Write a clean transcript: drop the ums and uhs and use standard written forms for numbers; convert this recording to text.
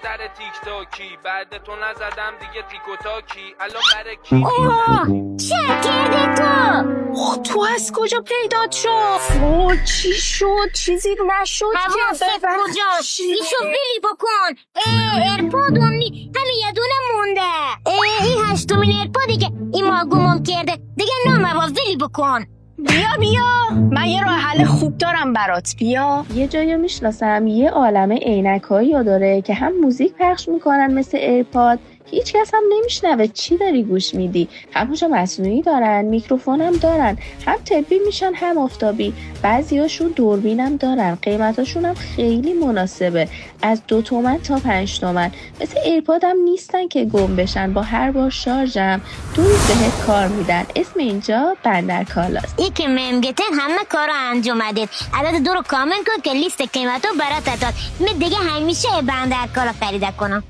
دختر تیک تاکی، بعد تو نزدم دیگه تیک و تاکی، الان برای کی؟ اوه چه کردی تو؟ تو از کجا پیدات شد؟ اوه چی شد؟ چیزی نشد حواست کجاست؟ ایشو ویلی بکن. ایرپاد اونی همین یه دونه مونده. این هشتمین ایرپادی که این ما گمم کرده دیگه نامه ویلی بکن. بیا من یه راه حل خوب دارم برات. بیا. یه جایی میشناسم یه عالمه عینک‌هایی داره که هم موزیک پخش میکنن مثل ایرپاد، هیچ کس هم نمیشنوه چی داری گوش میدی، هم هوش مصنوعی دارن، میکروفون هم دارن، هم طبی میشن هم آفتابی، بعضیاشون دوربین هم دارن، قیمتاشون هم خیلی مناسبه، از 2 تومن تا 5 تومن. مثل ایرپاد هم نیستن که گم بشن، با هر بار شارژم 2 روز بهت کار میدن. اسم اینجا بندر کالاست. ای که ممگتن همه کارو انجام دید. عدد 2 رو کامل کن که لیست قیمتو برات داد. من دیگه همیشه بندر کالا خریده کنم.